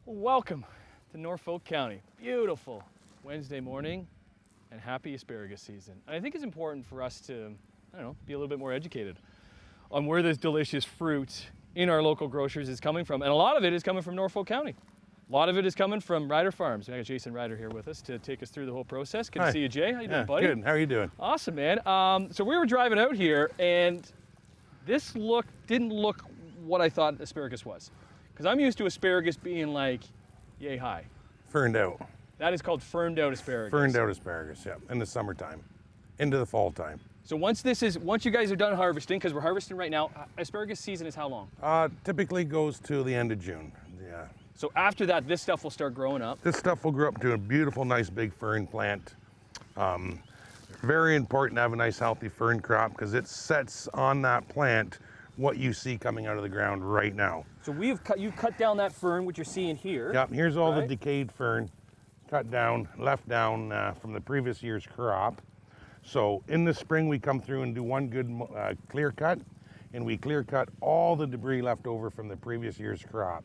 Welcome to Norfolk County. Beautiful Wednesday morning and happy asparagus season. And I think it's important for us to, be a little bit more educated on where this delicious fruit in our local grocers is coming from. And a lot of it is coming from Norfolk County. A lot of it is coming from Ryder Farms. We got Jason Ryder here with us to take us through the whole process. Good to see you, Jay. How you doing, buddy? Good. How are you doing? Awesome, man. So we were driving out here, and this didn't look what I thought asparagus was. Because I'm used to asparagus being like yay high. Ferned out. That is called ferned out asparagus. Ferned out asparagus, yeah, in the summertime, into the fall time. So once you guys are done harvesting, because we're harvesting right now, asparagus season is how long? Typically goes to the end of June, yeah. So after that, this stuff will start growing up? This stuff will grow up to a beautiful, nice big fern plant. Very important to have a nice, healthy fern crop because it sets on that plant what you see coming out of the ground right now. So you cut down that fern, which you're seeing here. Yep, here's all the decayed fern, cut down, left down from the previous year's crop. So in the spring, we come through and do one good clear cut, and we clear cut all the debris left over from the previous year's crop.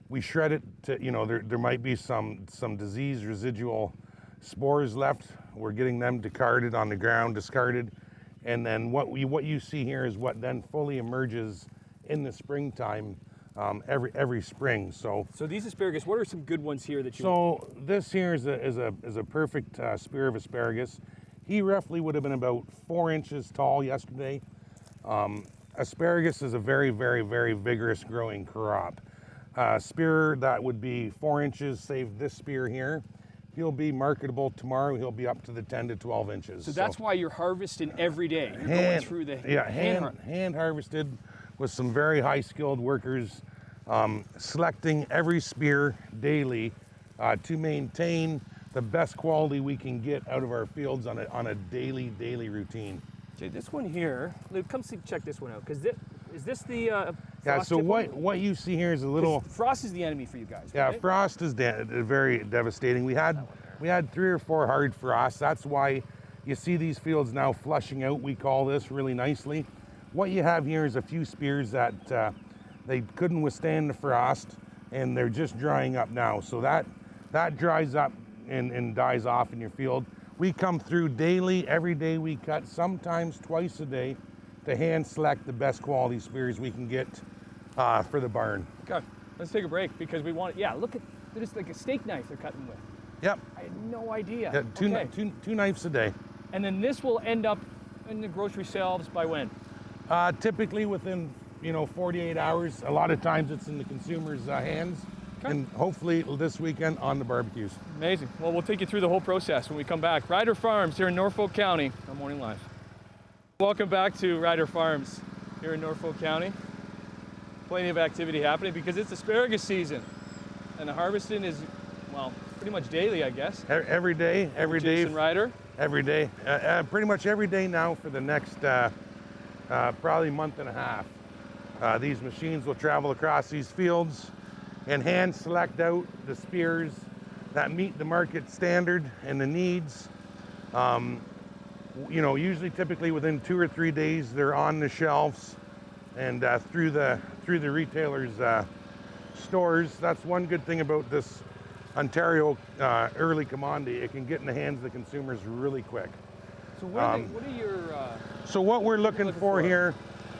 We shred it to, there might be some disease residual spores left. We're getting them discarded on the ground, discarded. And then what you see here is what then fully emerges in the springtime every spring. So these asparagus, what are some good ones here that you? So this here is a perfect spear of asparagus. He roughly would have been about 4 inches tall yesterday. Asparagus is a very, very, very vigorous growing crop. Spear that would be 4 inches, save this spear here. He'll be marketable tomorrow. He'll be up to the 10 to 12 inches. So that's why you're harvesting every day. You're going through the hand harvested with some very high skilled workers, selecting every spear daily to maintain the best quality we can get out of our fields on a daily routine. Okay, this one here, Luke, come check this one out. Because is this the so what you see here is a little... Frost is the enemy for you guys, Yeah, right? frost is very devastating. We had 3 or 4 hard frosts. That's why you see these fields now flushing out, we call this, really nicely. What you have here is a few spears that they couldn't withstand the frost, and they're just drying up now. So that dries up and dies off in your field. We come through daily, every day we cut, sometimes twice a day, to hand select the best quality spears we can get for the barn. Okay, let's take a break because we want, look at, it's like a steak knife they're cutting with. Yep. I had no idea. Yeah, two knives a day. And then this will end up in the grocery shelves by when? Typically within 48 hours. A lot of times it's in the consumer's hands. Okay. And hopefully this weekend on the barbecues. Amazing. Well, we'll take you through the whole process when we come back. Ryder Farms here in Norfolk County on Morning Live. Welcome back to Ryder Farms here in Norfolk County. Plenty of activity happening because it's asparagus season. And the harvesting is, pretty much daily, I guess. Every day. Jason Ryder? Every day. Pretty much every day now for the next probably month and a half. These machines will travel across these fields and hand select out the spears that meet the market standard and the needs. Usually typically within 2 or 3 days, they're on the shelves and through the retailers' stores. That's one good thing about this Ontario early commodity. It can get in the hands of the consumers really quick. So what are your... So what we're looking for here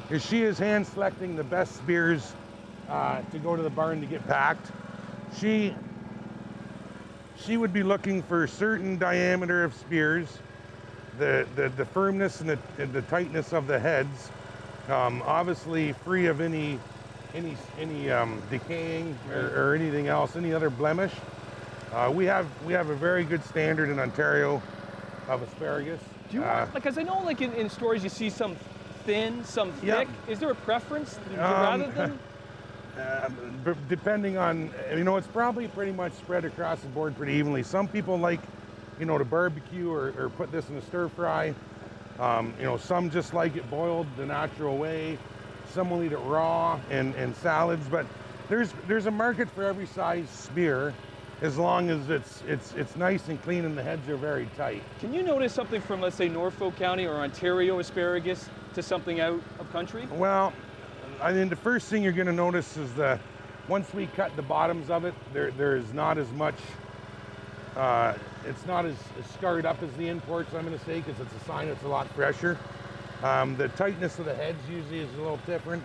is she is hand selecting the best spears to go to the barn to get packed. She would be looking for a certain diameter of spears, the firmness and the tightness of the heads, obviously free of any decaying or anything else, any other blemish. We have a very good standard in Ontario of asparagus. Do you because I know in stores you see some thin, some thick. Yep. Is there a preference rather than? Depending on, it's probably pretty much spread across the board pretty evenly. Some people like, to barbecue or put this in a stir fry. Some just like it boiled the natural way. Some will eat it raw and salads. But there's a market for every size spear, as long as it's nice and clean and the heads are very tight. Can you notice something from, let's say, Norfolk County or Ontario asparagus to something out of country? Well, I mean, the first thing you're going to notice is the Once we cut the bottoms of it, there is not as much, it's not as scarred up as the imports, I'm gonna say, because it's a sign it's a lot fresher. The tightness of the heads usually is a little different.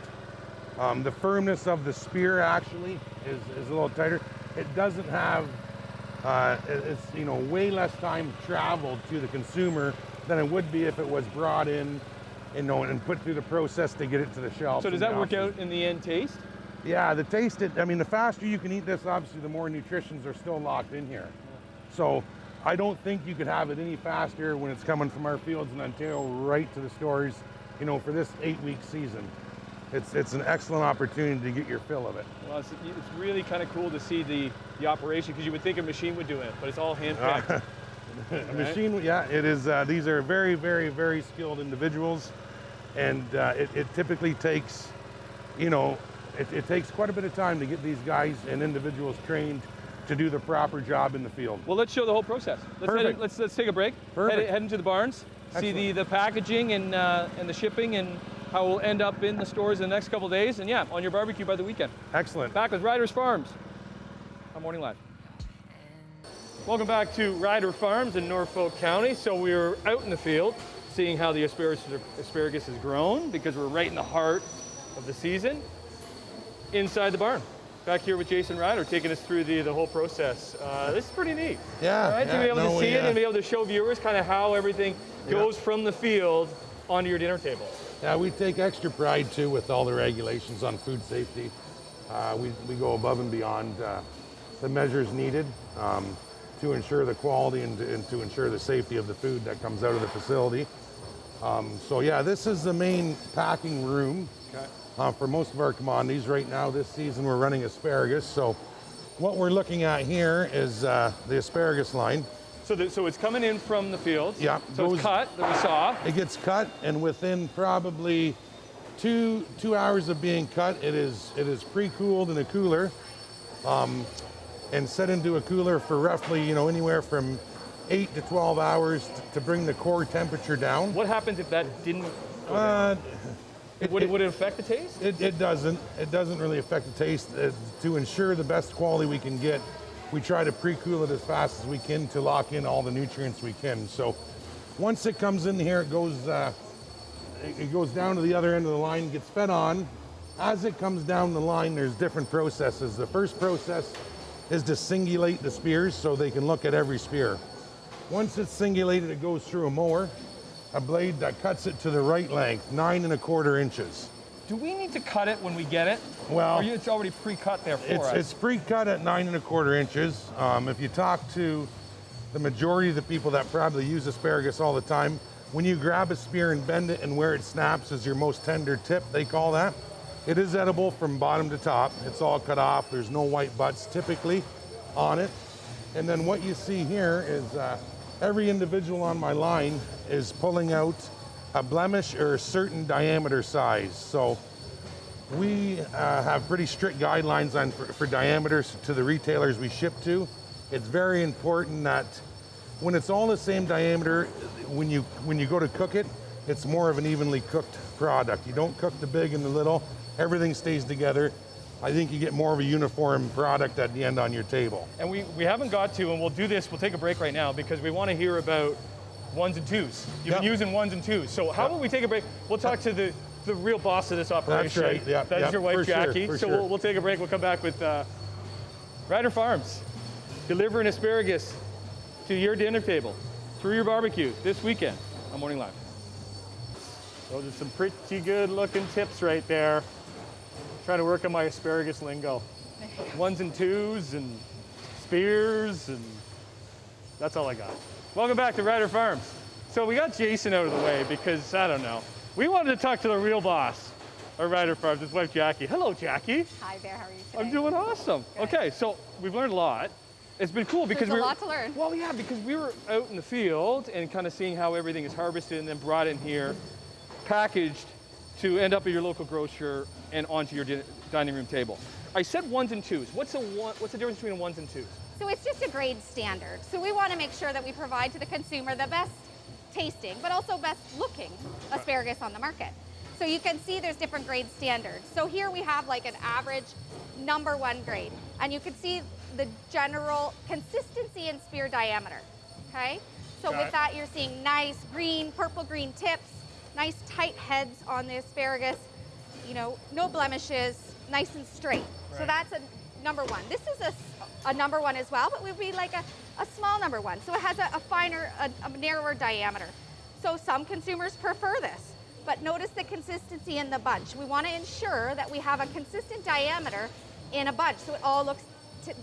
The firmness of the spear actually is a little tighter. It doesn't have, it's way less time traveled to the consumer than it would be if it was brought in, and put through the process to get it to the shelf. So does that work out in the end taste? Yeah, the taste, the faster you can eat this, obviously, the more nutritions are still locked in here. So I don't think you could have it any faster when it's coming from our fields in Ontario right to the stores, for this 8-week season. It's an excellent opportunity to get your fill of it. Well, it's really kind of cool to see the operation, because you would think a machine would do it, but it's all hand-picked. A machine, yeah, it is. These are very, very, very skilled individuals, and it typically takes, it takes quite a bit of time to get these guys and individuals trained to do the proper job in the field. Well, let's show the whole process. Let's take a break. Perfect. Head into the barns, Excellent. see the packaging and the shipping and how we'll end up in the stores in the next couple of days, and yeah, on your barbecue by the weekend. Excellent. Back with Ryder Farms on Morning Live. Welcome back to Ryder Farms in Norfolk County. So we're out in the field seeing how the asparagus has grown, because we're right in the heart of the season. Inside the barn, back here with Jason Ryder, taking us through the whole process. This is pretty neat. Yeah. Right? To be able to see it and be able to show viewers kind of how everything goes from the field onto your dinner table. Yeah, we take extra pride too with all the regulations on food safety. We go above and beyond the measures needed to ensure the quality and to ensure the safety of the food that comes out of the facility. So yeah, this is the main packing room. Okay. For most of our commodities. Right now, this season, we're running asparagus. So what we're looking at here is the asparagus line. So it's coming in from the field. Yeah. So it's cut that we saw. It gets cut, and within probably two hours of being cut, it is pre-cooled in a cooler and set into a cooler for roughly, anywhere from 8 to 12 hours to bring the core temperature down. What happens if that didn't go down? Would it affect the taste? It doesn't. It doesn't really affect the taste. To ensure the best quality we can get, we try to pre-cool it as fast as we can to lock in all the nutrients we can. So once it comes in here, it goes down to the other end of the line, gets fed on. As it comes down the line, there's different processes. The first process is to singulate the spears so they can look at every spear. Once it's singulated, it goes through a mower, a blade that cuts it to the right length, 9 1/4 inches. Do we need to cut it when we get it? Well, or it's already pre-cut there for us? It's pre-cut at 9 1/4 inches. If you talk to the majority of the people that probably use asparagus all the time, when you grab a spear and bend it and where it snaps is your most tender tip, they call that. It is edible from bottom to top. It's all cut off. There's no white butts typically on it. And then what you see here is every individual on my line is pulling out a blemish or a certain diameter size. So we have pretty strict guidelines for diameters to the retailers we ship to. It's very important that when it's all the same diameter, when you go to cook it, it's more of an evenly cooked product. You don't cook the big and the little, everything stays together. I think you get more of a uniform product at the end on your table. And we haven't got to, and we'll do this, we'll take a break right now because we want to hear about 1s and 2s. You've been using 1s and 2s. So how about we take a break? We'll talk to the real boss of this operation. That's right, yeah. That's your wife, Jackie. Sure, so we'll take a break. We'll come back with Ryder Farms, delivering asparagus to your dinner table through your barbecue this weekend on Morning Live. Those are some pretty good looking tips right there. Trying to work on my asparagus lingo. 1s and 2s and spears, and that's all I got. Welcome back to Ryder Farms. So we got Jason out of the way because, I don't know, we wanted to talk to the real boss of Ryder Farms, his wife Jackie. Hello, Jackie. Hi there, how are you today? I'm doing awesome. Good. Okay, so we've learned a lot. It's been cool because There's a lot to learn. Well, yeah, because we were out in the field and kind of seeing how everything is harvested and then brought in here, packaged to end up at your local grocer and onto your dining room table. I said 1s and 2s. What's the difference between 1s and 2s? So it's just a grade standard. So we want to make sure that we provide to the consumer the best tasting, but also best looking asparagus on the market. So you can see there's different grade standards. So here we have like an average #1 grade, and you can see the general consistency in spear diameter, okay? So Got with it. that, you're seeing nice green, purple green tips, nice tight heads on the asparagus, you know, no blemishes, nice and straight. So Right. that's a #1. This is a #1 as well, but would be like a small #1. So it has a finer, a narrower diameter. So some consumers prefer this, but notice the consistency in the bunch. We want to ensure that we have a consistent diameter in a bunch, so it all looks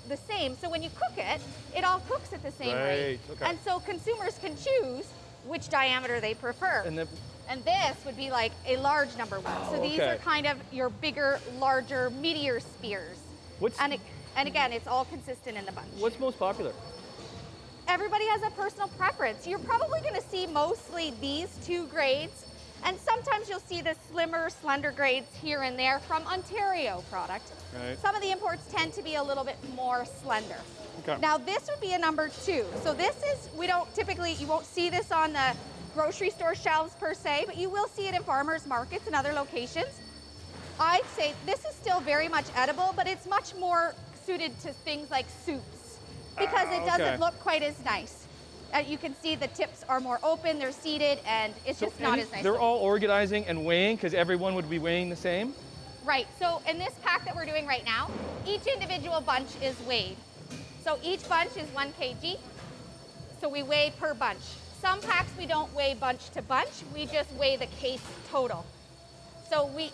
the same. So when you cook it, it all cooks at the same rate. Right, okay. And so consumers can choose which diameter they prefer. And then, And this would be like a large #1. Oh, So these okay. are kind of your bigger, larger, meatier spears. what's And again, it's all consistent in the bunch. what's most popular? Everybody has a personal preference. You're probably going to see mostly these two grades, and sometimes you'll see the slimmer, slender grades here and there from Ontario product. Right. Some of the imports tend to be a little bit more slender. Okay. Now this would be a #2. So this is, we don't typically, you won't see this on the grocery store shelves per se, but you will see it in farmers markets and other locations. I'd say this is still very much edible, but it's much more suited to things like soups because it okay. doesn't look quite as nice. You can see the tips are more open, they're seated, and it's just not as nice. They're looking. all organizing and weighing because everyone would be weighing the same. Right, so in this pack that we're doing right now, each individual bunch is weighed. So each bunch is 1 kg, so we weigh per bunch. Some packs we don't weigh bunch to bunch, we just weigh the case total. So we,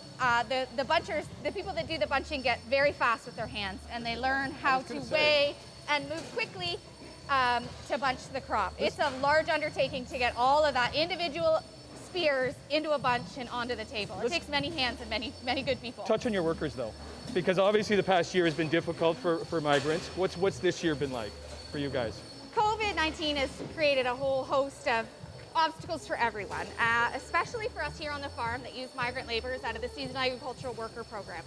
the bunchers, the people that do the bunching get very fast with their hands, and they learn how to weigh and move quickly to bunch the crop. It's a large undertaking to get all of that individual spears into a bunch and onto the table. It takes many hands and many good people. Touch on your workers though, because obviously the past year has been difficult for migrants. What's this year been like for you guys? COVID-19 has created a whole host of obstacles for everyone, especially for us here on the farm that use migrant laborers out of the Seasonal Agricultural Worker Program.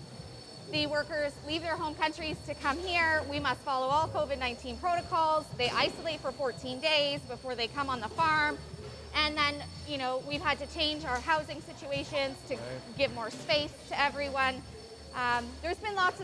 The workers leave their home countries to come here. We must follow all COVID-19 protocols. They isolate for 14 days before they come on the farm. And then, you know, we've had to change our housing situations to give more space to everyone. There's been lots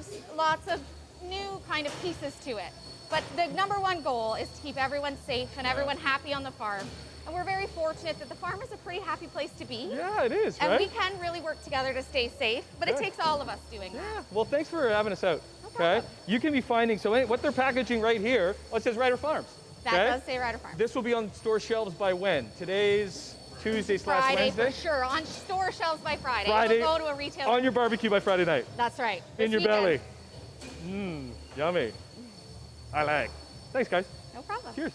of new kind of pieces to it. But the #1 goal is to keep everyone safe and everyone happy on the farm. And we're very fortunate that the farm is a pretty happy place to be. Yeah, it is, And right? we can really work together to stay safe, but it Good. takes all of us doing that. Yeah. Well, thanks for having us out. No Okay. problem. You can be finding what they're packaging right here. Oh, it says Ryder Farms. That okay? does say Ryder Farms. This will be on store shelves by when? Today's Tuesday / Friday Wednesday. for sure, on store shelves by Friday. Friday, We'll go to a retail. On your barbecue by Friday night. That's right. In This your weekend. belly. Yummy. I like. Thanks, guys. No problem. Cheers.